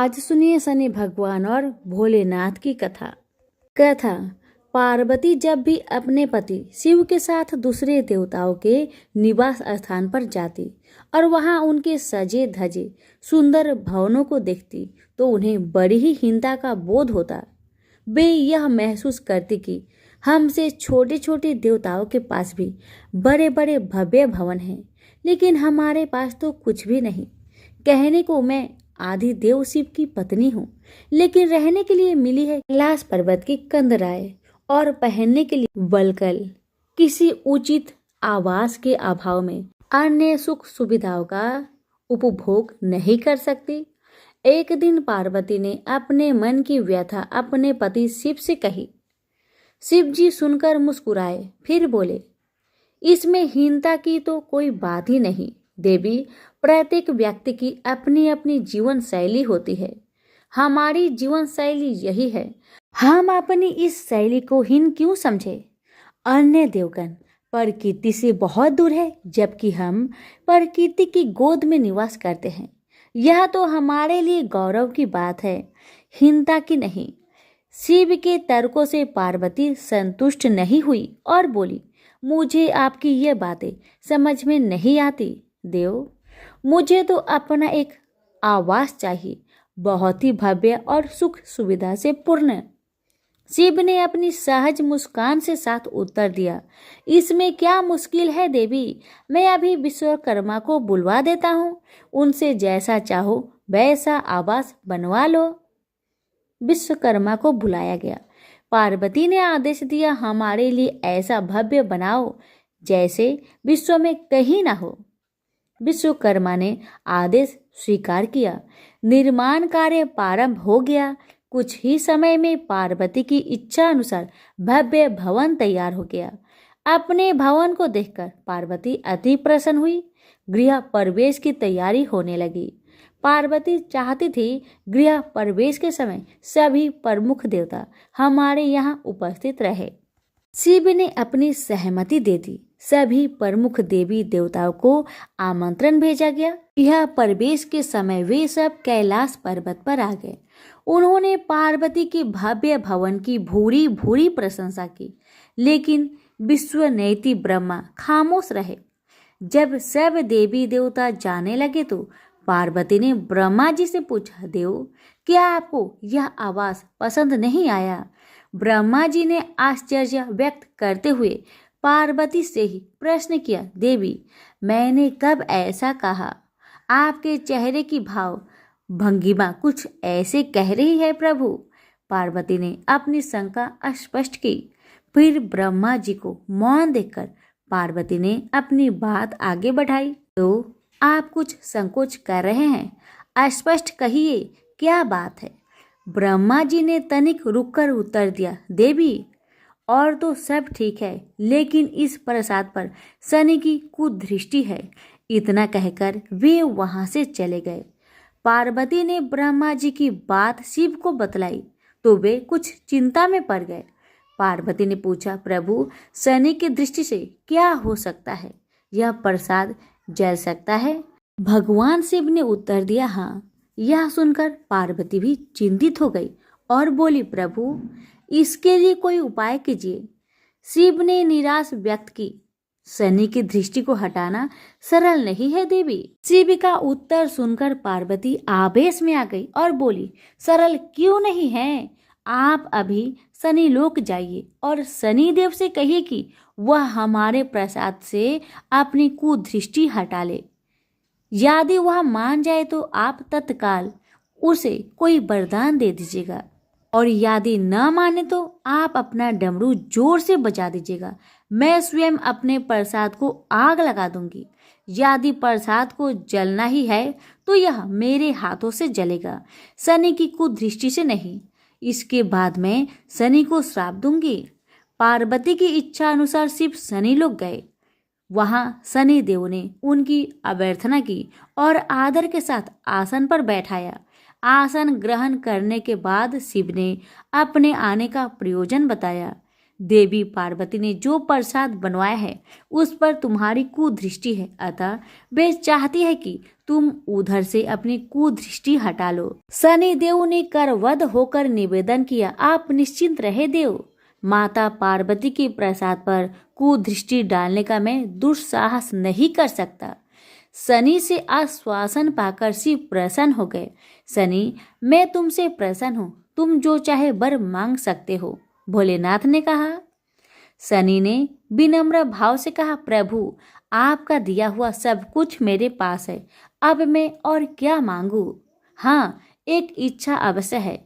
आज सुनिए शनि भगवान और भोलेनाथ की कथा। कथा। पार्वती जब भी अपने पति शिव के साथ दूसरे देवताओं के निवास स्थान पर जाती और वहां उनके सजे धजे सुंदर भवनों को देखती तो उन्हें बड़ी ही हीनता का बोध होता। वे यह महसूस करती कि हमसे छोटे छोटे देवताओं के पास भी बड़े बड़े भव्य भवन हैं, लेकिन हमारे पास तो कुछ भी नहीं। कहने को मैं आदि देव शिव की पत्नी हूँ, लेकिन रहने के लिए मिली है कैलाश पर्वत की कंदराएं और पहनने के लिए वल्कल। किसी उचित आवास के अभाव में अन्य सुख सुविधाओं का उपभोग नहीं कर सकती। एक दिन पार्वती ने अपने मन की व्यथा अपने पति शिव से कही। शिव जी सुनकर मुस्कुराए, फिर बोले, इसमें हीनता की तो कोई बात ही नहीं देवी। प्रत्येक व्यक्ति की अपनी अपनी जीवन शैली होती है। हमारी जीवन शैली यही है, हम अपनी इस शैली को हीन क्यों समझे। अन्य देवगण प्रकृति से बहुत दूर है, जबकि हम प्रकृति की गोद में निवास करते हैं। यह तो हमारे लिए गौरव की बात है, हीनता की नहीं। शिव के तर्कों से पार्वती संतुष्ट नहीं हुई और बोली, मुझे आपकी ये बातें समझ में नहीं आती देव। मुझे तो अपना एक आवास चाहिए, बहुत ही भव्य और सुख सुविधा से पूर्ण। शिव ने अपनी सहज मुस्कान से साथ उत्तर दिया, इसमें क्या मुश्किल है देवी। मैं अभी विश्वकर्मा को बुलवा देता हूँ, उनसे जैसा चाहो वैसा आवास बनवा लो। विश्वकर्मा को बुलाया गया। पार्वती ने आदेश दिया, हमारे लिए ऐसा भव्य बनाओ जैसे विश्व में कहीं ना हो। विश्वकर्मा ने आदेश स्वीकार किया। निर्माण कार्य प्रारंभ हो गया। कुछ ही समय में पार्वती की इच्छा अनुसार भव्य भवन तैयार हो गया। अपने भवन को देखकर पार्वती अति प्रसन्न हुई। गृह प्रवेश की तैयारी होने लगी। पार्वती चाहती थी गृह प्रवेश के समय सभी प्रमुख देवता हमारे यहाँ उपस्थित रहे। शिव ने अपनी सहमति दे दी। सभी प्रमुख देवी देवताओं को आमंत्रण भेजा गया। यह प्रवेश के समय वे सब कैलाश पर्वत पर आ गए। उन्होंने पार्वती के भव्य भवन की भूरी भूरी प्रशंसा की, लेकिन विश्वनेत्री ब्रह्मा खामोश रहे। जब सब देवी देवता जाने लगे तो पार्वती ने ब्रह्मा जी से पूछा, देव क्या आपको यह आवास पसंद नहीं आया। ब्रह्मा जी ने आश्चर्य व्यक्त करते हुए पार्वती से ही प्रश्न किया, देवी मैंने कब ऐसा कहा। आपके चेहरे की भाव भंगिमा कुछ ऐसे कह रही है प्रभु। पार्वती ने अपनी शंका स्पष्ट की। फिर ब्रह्मा जी को मौन देखकर पार्वती ने अपनी बात आगे बढ़ाई, तो आप कुछ संकोच कर रहे हैं, स्पष्ट कहिए क्या बात है। ब्रह्मा जी ने तनिक रुककर उत्तर दिया, देवी और तो सब ठीक है, लेकिन इस प्रसाद पर शनि की कुदृष्टि है। इतना कहकर वे वहां से चले गए। पार्वती ने ब्रह्मा जी की बात शिव को बतलाई तो वे कुछ चिंता में पड़ गए। पार्वती ने पूछा, प्रभु शनि की दृष्टि से क्या हो सकता है, यह प्रसाद जल सकता है। भगवान शिव ने उत्तर दिया, हाँ। यह सुनकर पार्वती भी चिंतित हो गई और बोली, प्रभु इसके लिए कोई उपाय कीजिए। शिव ने निराश व्यक्त की, शनि की दृष्टि को हटाना सरल नहीं है देवी। शिव का उत्तर सुनकर पार्वती आवेश में आ गई और बोली, सरल क्यों नहीं है। आप अभी शनि लोक जाइए और शनि देव से कहिए कि वह हमारे प्रसाद से अपनी कुदृष्टि हटा ले। यदि वह मान जाए तो आप तत्काल उसे कोई वरदान दे दीजिएगा, और यदि न माने तो आप अपना डमरू जोर से बजा दीजिएगा। मैं स्वयं अपने प्रसाद को आग लगा दूंगी। यदि प्रसाद को जलना ही है तो यह मेरे हाथों से जलेगा, शनि की कुदृष्टि से नहीं। इसके बाद मैं शनि को श्राप दूंगी। पार्वती की इच्छा अनुसार शिव शनि लोक गए। वहां शनि देव ने उनकी अभ्यर्थना की और आदर के साथ आसन पर बैठाया। आसन ग्रहण करने के बाद शिव ने अपने आने का प्रयोजन बताया। देवी पार्वती ने जो प्रसाद बनवाया है उस पर तुम्हारी कुदृष्टि है, अतः वे चाहती है कि तुम उधर से अपनी कुदृष्टि हटा लो। शनि देव ने करवध होकर निवेदन किया, आप निश्चिंत रहे देव, माता पार्वती के प्रसाद पर कुदृष्टि डालने का मैं दुस्साहस नहीं कर सकता। शनि से आश्वासन पाकर शिव प्रसन्न हो गए। शनि, मैं तुमसे प्रसन्न हूँ, तुम जो चाहे वर मांग सकते हो, भोलेनाथ ने कहा। शनि ने विनम्र भाव से कहा, प्रभु आपका दिया हुआ सब कुछ मेरे पास है, अब मैं और क्या मांगू। हाँ, एक इच्छा अवश्य है,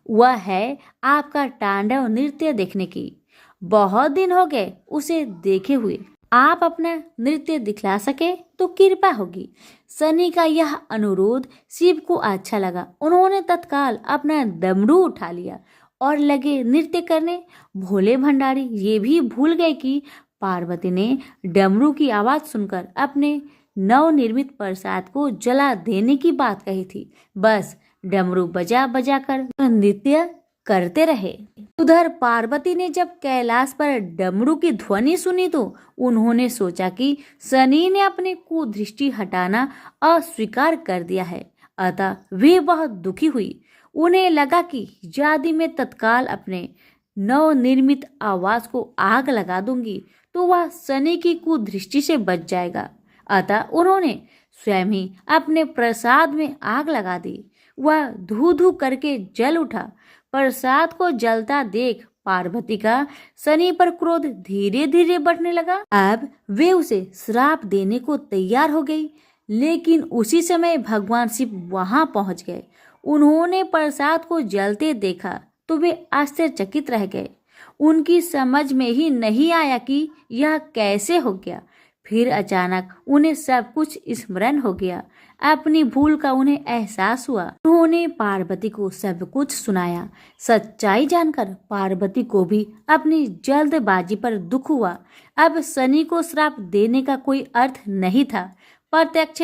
वह है आपका तांडव नृत्य देखने की। बहुत दिन हो गए उसे देखे हुए, आप अपना नृत्य दिखला सके तो कृपा होगी। शनि का यह अनुरोध शिव को अच्छा लगा। उन्होंने तत्काल अपना डमरू उठा लिया और लगे नृत्य करने। भोले भंडारी ये भी भूल गए कि पार्वती ने डमरू की आवाज सुनकर अपने नवनिर्मित प्रसाद को जला देने की बात कही थी। बस डमरू बजा बजा कर नृत्य करते रहे। उधर पार्वती ने जब कैलाश पर डमरू की ध्वनि सुनी तो उन्होंने सोचा कि शनि ने अपने कुदृष्टि हटाना अस्वीकार कर दिया है, अतः वे बहुत दुखी हुई। उन्हें लगा कि यदि मैं तत्काल अपने नवनिर्मित आवास को आग लगा दूंगी तो वह शनि की कुदृष्टि से बच जाएगा। अतः उन्होंने स्वयं ही अपने प्रसाद में आग लगा दी। वह धू धू करके जल उठा। प्रसाद को जलता देख पार्वती का शनि पर क्रोध धीरे धीरे बढ़ने लगा। अब वे उसे श्राप देने को तैयार हो गई, लेकिन उसी समय भगवान शिव वहां पहुंच गए। उन्होंने प्रसाद को जलते देखा तो वे आश्चर्यचकित रह गए। उनकी समझ में ही नहीं आया कि यह कैसे हो गया। फिर अचानक उन्हें सब कुछ स्मरण हो गया। अपनी भूल का उन्हें एहसास हुआ। उन्होंने पार्वती को सब कुछ सुनाया। सच्चाई जानकर पार्वती को भी अपनी जल्दबाजी पर दुख हुआ। अब शनि को श्राप देने का कोई अर्थ नहीं था। प्रत्यक्ष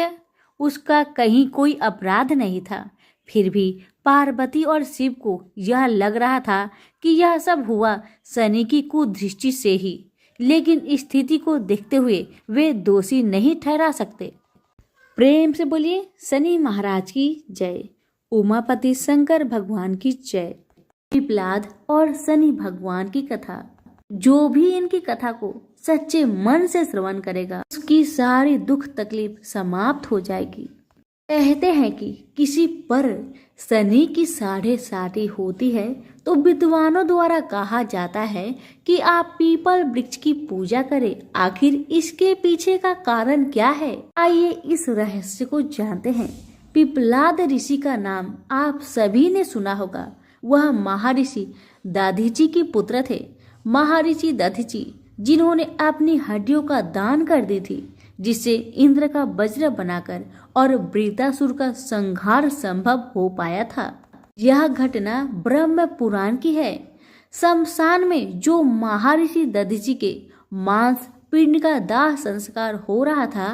उसका कहीं कोई अपराध नहीं था। फिर भी पार्वती और शिव को यह लग रहा था कि यह सब हुआ शनि की कुदृष्टि से ही, लेकिन स्थिति को देखते हुए वे दोषी नहीं ठहरा सकते। प्रेम से बोलिए शनि महाराज की जय। उमापति शंकर भगवान की जय। पिपलाद और शनि भगवान की कथा, जो भी इनकी कथा को सच्चे मन से श्रवण करेगा उसकी सारी दुख तकलीफ समाप्त हो जाएगी। कहते हैं कि किसी पर शनि की 6.5 होती है तो विद्वानों द्वारा कहा जाता है कि आप पीपल वृक्ष की पूजा करें। आखिर इसके पीछे का कारण क्या है, आइए इस रहस्य को जानते हैं। पिपलाद ऋषि का नाम आप सभी ने सुना होगा। वह महर्षि दधीचि के पुत्र थे। महर्षि दधीचि जिन्होंने अपनी हड्डियों का दान कर दी थी, जिससे इंद्र का वज्र बनाकर और वृतासुर का संहार संभव हो पाया था। यह घटना ब्रह्म पुराण की है। शमशान में जो महर्षि दधीचि के मांस पिंड का दाह संस्कार हो रहा था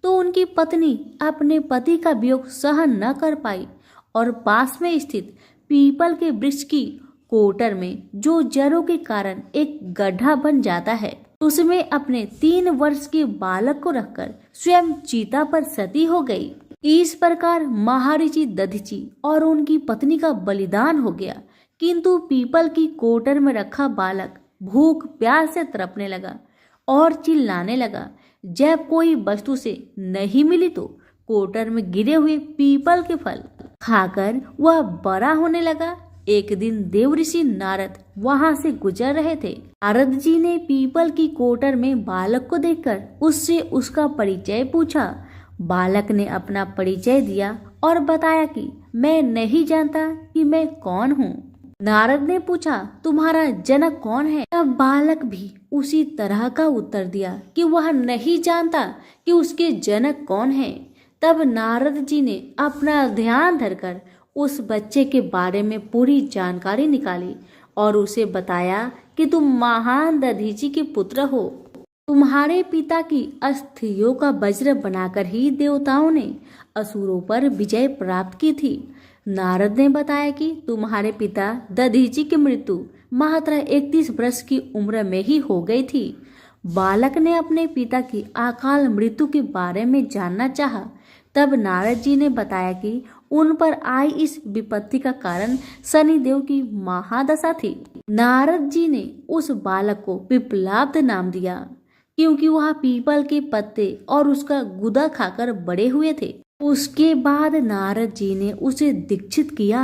तो उनकी पत्नी अपने पति का वियोग सहन न कर पाई और पास में स्थित पीपल के वृक्ष की कोटर में जो जड़ों के कारण एक गड्ढा बन जाता है, उसमें अपने 3 वर्ष के बालक को रखकर स्वयं चीता पर सती हो गई। इस प्रकार महर्षि दधीचि और उनकी पत्नी का बलिदान हो गया। किंतु पीपल की कोटर में रखा बालक भूख प्यास से तड़पने लगा और चिल्लाने लगा। जब कोई वस्तु से नहीं मिली तो कोटर में गिरे हुए पीपल के फल खाकर वह बड़ा होने लगा। एक दिन देवऋषि नारद वहां से गुजर रहे थे। नारद जी ने पीपल की कोटर में बालक को देखकर उससे उसका परिचय पूछा। बालक ने अपना परिचय दिया और बताया कि मैं नहीं जानता कि मैं कौन हूँ। नारद ने पूछा, तुम्हारा जनक कौन है? तब बालक भी उसी तरह का उत्तर दिया कि वह नहीं जानता कि उसके जनक कौन है। तब नारद जी ने अपना ध्यान धरकर उस बच्चे के बारे में पूरी जानकारी निकाली और उसे बताया कि तुम महान दधीचि के पुत्र हो। तुम्हारे पिता की अस्थियों का वज्र बनाकर ही देवताओं ने असुरों पर विजय प्राप्त की थी। नारद ने बताया कि तुम्हारे पिता दधीचि की मृत्यु मात्र 31 वर्ष की उम्र में ही हो गई थी। बालक ने अपने पिता की अकाल मृत्यु के बारे में जानना चाहा। तब नारद जी ने बताया कि उन पर आई इस विपत्ति का कारण शनिदेव की महादशा थी। नारद जी ने उस बालक को पिप्पलाद नाम दिया, क्योंकि वह पीपल के पत्ते और उसका गुदा खाकर बड़े हुए थे। उसके बाद नारद जी ने उसे दीक्षित किया।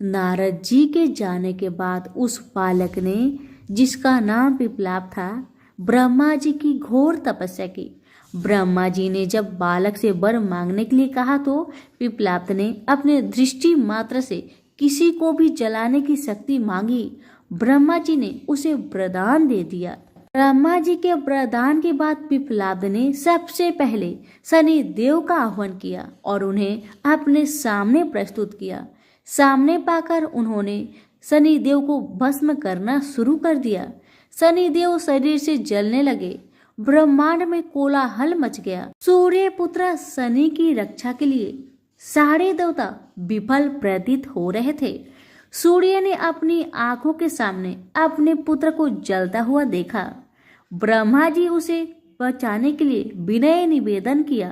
नारद जी के जाने के बाद उस बालक ने, जिसका नाम पिप्पलाद था, ब्रह्मा जी की घोर तपस्या की। ब्रह्मा जी ने जब बालक से वर मांगने के लिए कहा तो पिप्पलाद ने अपने दृष्टि मात्र से किसी को भी जलाने की शक्ति मांगी। ब्रह्मा जी ने उसे वरदान दे दिया। ब्रह्मा जी के वरदान के बाद पिप्पलाद ने सबसे पहले शनि देव का आह्वान किया और उन्हें अपने सामने प्रस्तुत किया। सामने पाकर उन्होंने शनि देव को भस्म करना शुरू कर दिया। शनि देव शरीर से जलने लगे। ब्रह्मांड में कोलाहल मच गया। सूर्य पुत्र शनि की रक्षा के लिए सारे देवता विफल प्रतीत हो रहे थे। सूर्य ने अपनी आंखों के सामने अपने पुत्र को जलता हुआ देखा। ब्रह्मा जी उसे बचाने के लिए विनय निवेदन किया।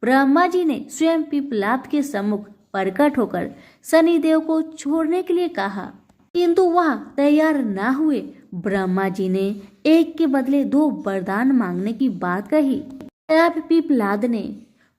ब्रह्मा जी ने स्वयं पिप्पलाद के सम्मुख प्रकट होकर शनिदेव को छोड़ने के लिए कहा, किंतु वह तैयार न हुए। ब्रह्मा जी ने एक के बदले 2 वरदान मांगने की बात कही। तब पिप्पलाद ने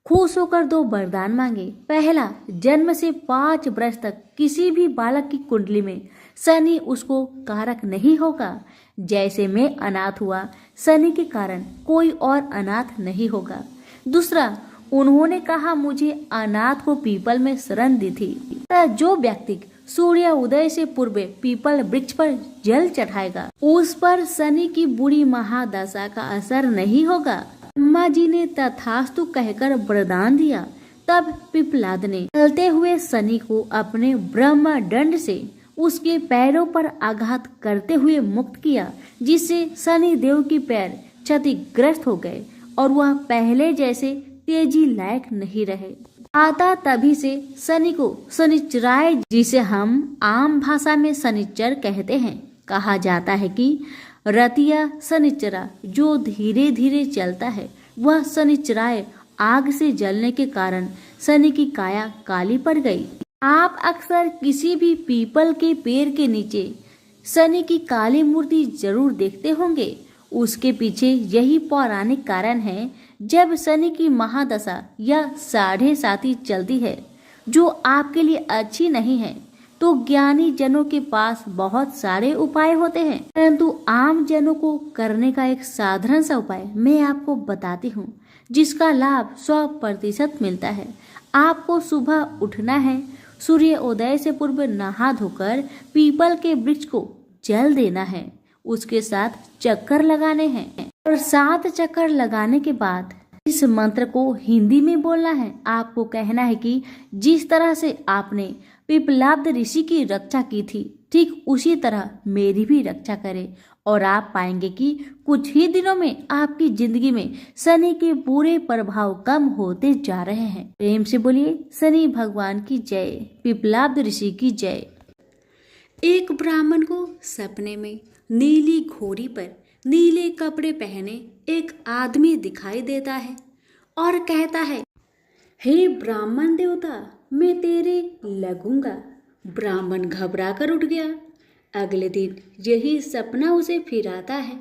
खुश होकर 2 वरदान मांगे। पहला, जन्म से 5 वर्ष तक किसी भी बालक की कुंडली में शनि उसको कारक नहीं होगा। जैसे मैं अनाथ हुआ, शनि के कारण कोई और अनाथ नहीं होगा। दूसरा, उन्होंने कहा मुझे अनाथ को पीपल में शरण दी थी। जो व्यक्ति सूर्य उदय से पूर्व पीपल वृक्ष पर जल चढ़ाएगा, उस पर शनि की बुरी महादशा का असर नहीं होगा। ब्रह्मा जी ने तथास्तु कहकर वरदान दिया। तब पिप्पलाद ने चलते हुए शनि को अपने ब्रह्म दंड से उसके पैरों पर आघात करते हुए मुक्त किया, जिससे शनि देव की पैर क्षतिग्रस्त हो गए और वह पहले जैसे तेजी लायक नहीं रहे। आता तभी से शनि को शनिचराय, जिसे हम आम भाषा में शनिचर कहते हैं, कहा जाता है कि रतिया शनिचरा जो धीरे धीरे चलता है, वह शनिचराय आग से जलने के कारण शनि की काया काली पड़ गई। आप अक्सर किसी भी पीपल के पेड़ के नीचे शनि की काली मूर्ति जरूर देखते होंगे। उसके पीछे यही पौराणिक कारण है। जब शनि की महादशा या 7.5 चलती है, जो आपके लिए अच्छी नहीं है, तो ज्ञानी जनों के पास बहुत सारे उपाय होते हैं, परंतु आम जनों को करने का एक साधारण सा उपाय मैं आपको बताती हूँ, जिसका लाभ 100% मिलता है। आपको सुबह उठना है, सूर्य उदय से पूर्व नहा धोकर पीपल के वृक्ष को जल देना है, उसके साथ चक्कर लगाने हैं और 7 चक्कर लगाने के बाद इस मंत्र को हिंदी में बोलना है। आपको कहना है कि जिस तरह से आपने पिप्पलाद ऋषि की रक्षा की थी, ठीक उसी तरह मेरी भी रक्षा करें, और आप पाएंगे कि कुछ ही दिनों में आपकी जिंदगी में शनि के बुरे प्रभाव कम होते जा रहे हैं। प्रेम से बोलिए शनि भगवान की जय, पिप्पलाद ऋषि की जय। एक ब्राह्मण को सपने में नीली घोड़ी पर नीले कपड़े पहने एक आदमी दिखाई देता है और कहता है, हे ब्राह्मण देवता, मैं तेरे लगूंगा। ब्राह्मण घबरा कर उठ गया। अगले दिन यही सपना उसे फिर आता है।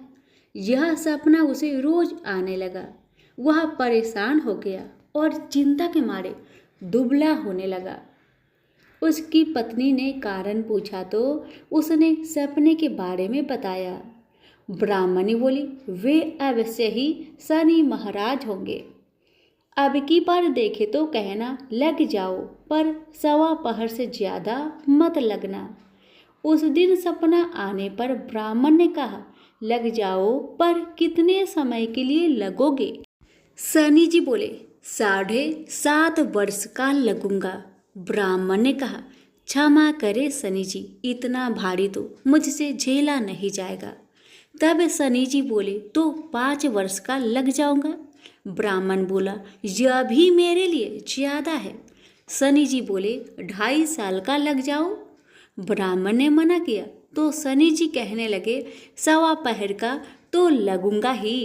यह सपना उसे रोज आने लगा। वह परेशान हो गया और चिंता के मारे दुबला होने लगा। उसकी पत्नी ने कारण पूछा तो उसने सपने के बारे में बताया। ब्राह्मणी बोली, वे अवश्य ही शनि महाराज होंगे। अब की बार देखे तो कहना लग जाओ, पर 1.25 पहर से ज्यादा मत लगना। उस दिन सपना आने पर ब्राह्मण ने कहा, लग जाओ, पर कितने समय के लिए लगोगे? शनि जी बोले, 7.5 वर्ष का लगूंगा। ब्राह्मण ने कहा, क्षमा करे शनि जी, इतना भारी तो मुझसे झेला नहीं जाएगा। तब शनि जी बोले, तो 5 वर्ष का लग जाऊंगा। ब्राह्मण बोला, यह भी मेरे लिए ज्यादा है। शनि जी बोले 2.5 साल का लग जाओ। ब्राह्मण ने मना किया तो शनि जी कहने लगे 1.25 का तो लगूंगा ही,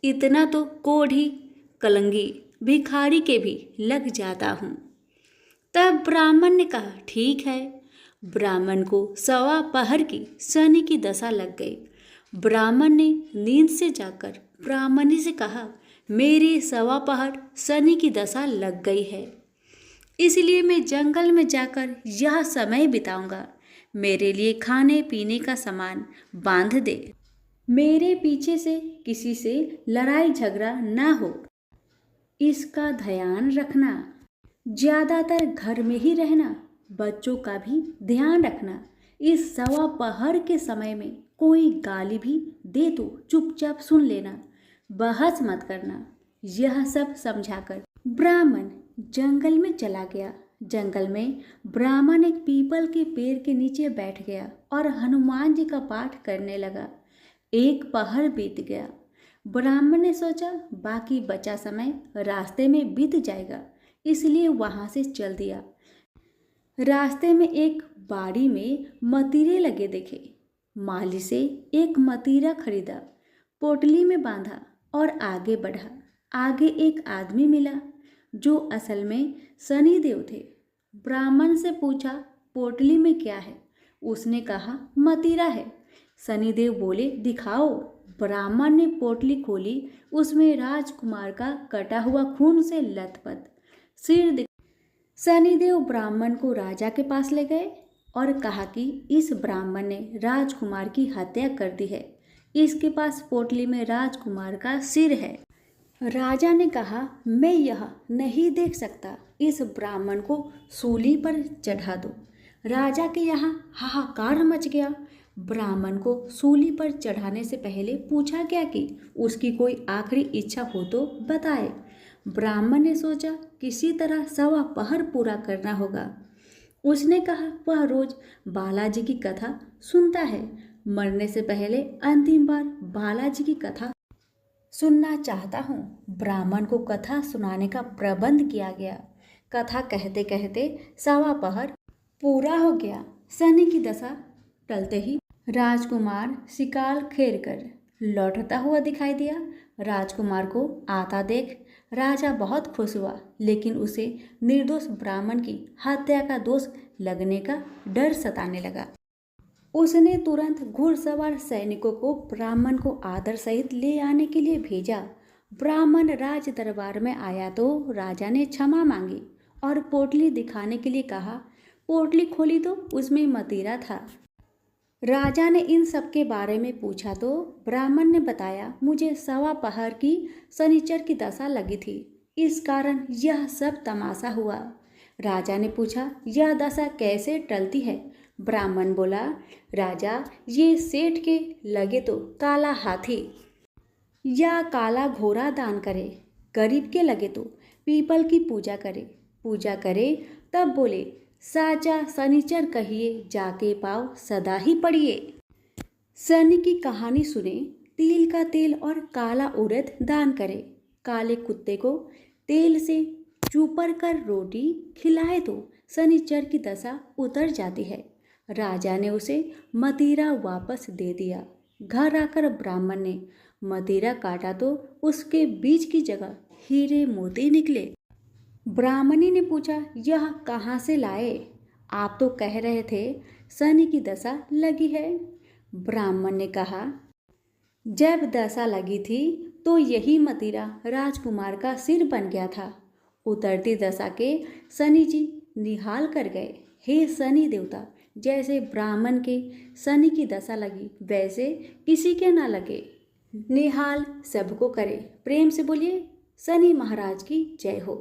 इतना तो कोढ़ी कलंगी भिखारी के भी लग जाता हूँ। तब ब्राह्मण ने कहा ठीक है। ब्राह्मण को 1.25 की शनि की दशा लग गई। ब्राह्मण ने नींद से जाकर ब्राह्मणी से कहा मेरी 1.25 शनि की दशा लग गई है, इसलिए मैं जंगल में जाकर यह समय बिताऊंगा। मेरे लिए खाने पीने का सामान बांध दे। मेरे पीछे से किसी से लड़ाई झगड़ा ना हो, इसका ध्यान रखना। ज्यादातर घर में ही रहना, बच्चों का भी ध्यान रखना। इस 1.25 के समय में कोई गाली भी दे तो चुपचाप सुन लेना, बहस मत करना। यह सब समझाकर ब्राह्मण जंगल में चला गया। जंगल में ब्राह्मण एक पीपल के पेड़ के नीचे बैठ गया और हनुमान जी का पाठ करने लगा। 1 पहर बीत गया। ब्राह्मण ने सोचा बाकी बचा समय रास्ते में बीत जाएगा, इसलिए वहां से चल दिया। रास्ते में एक बाड़ी में मतीरे लगे देखे। माली से एक मतीरा खरीदा, पोटली में बांधा और आगे बढ़ा। आगे एक आदमी मिला जो असल में शनिदेव थे। ब्राह्मण से पूछा पोटली में क्या है? उसने कहा मतीरा है। शनिदेव बोले दिखाओ। ब्राह्मण ने पोटली खोली, उसमें राजकुमार का कटा हुआ खून से लथपथ सिर। शनिदेव ब्राह्मण को राजा के पास ले गए और कहा कि इस ब्राह्मण ने राजकुमार की हत्या कर दी है, इसके पास पोटली में राजकुमार का सिर है। राजा ने कहा मैं यह नहीं देख सकता, इस ब्राह्मण को सूली पर चढ़ा दो। राजा के यहाँ हाहाकार मच गया। ब्राह्मण को सूली पर चढ़ाने से पहले पूछा गया कि उसकी कोई आखिरी इच्छा हो तो बताए। ब्राह्मण ने सोचा किसी तरह 1.25 पूरा करना होगा। उसने कहा वह रोज बालाजी की कथा सुनता है, मरने से पहले अंतिम बार बालाजी की कथा सुनना चाहता हूँ। ब्राह्मण को कथा सुनाने का प्रबंध किया गया। कथा कहते कहते 1.25 पूरा हो गया। शनि की दशा टलते ही राजकुमार शिकार खेर कर लौटता हुआ दिखाई दिया। राजकुमार को आता देख राजा बहुत खुश हुआ, लेकिन उसे निर्दोष ब्राह्मण की हत्या का दोष लगने का डर सताने लगा। उसने तुरंत घुड़सवार सैनिकों को ब्राह्मण को आदर सहित ले आने के लिए भेजा। ब्राह्मण राज दरबार में आया तो राजा ने क्षमा मांगी और पोटली दिखाने के लिए कहा। पोटली खोली तो उसमें मतीरा था। राजा ने इन सब के बारे में पूछा तो ब्राह्मण ने बताया मुझे 1.25 की शनिचर की दशा लगी थी, इस कारण यह सब तमाशा हुआ। राजा ने पूछा यह दशा कैसे टलती है? ब्राह्मण बोला राजा ये सेठ के लगे तो काला हाथी या काला घोड़ा दान करे, गरीब के लगे तो पीपल की पूजा करे। तब बोले साचा शनिचर कहिए जाके पाओ सदा ही पढ़िए। शनि की कहानी सुने, तिल का तेल और काला उड़द दान करे, काले कुत्ते को तेल से चूपर कर रोटी खिलाए तो शनिचर की दशा उतर जाती है। राजा ने उसे मतीरा वापस दे दिया। घर आकर ब्राह्मण ने मतीरा काटा तो उसके बीज की जगह हीरे मोती निकले। ब्राह्मणी ने पूछा यह कहाँ से लाए? आप तो कह रहे थे शनि की दशा लगी है। ब्राह्मण ने कहा जब दशा लगी थी तो यही मतीरा राजकुमार का सिर बन गया था। उतरती दशा के शनि जी निहाल कर गए। हे शनि देवता, जैसे ब्राह्मण के शनि की दशा लगी वैसे किसी के ना लगे, निहाल सबको करे। प्रेम से बोलिए शनि महाराज की जय हो।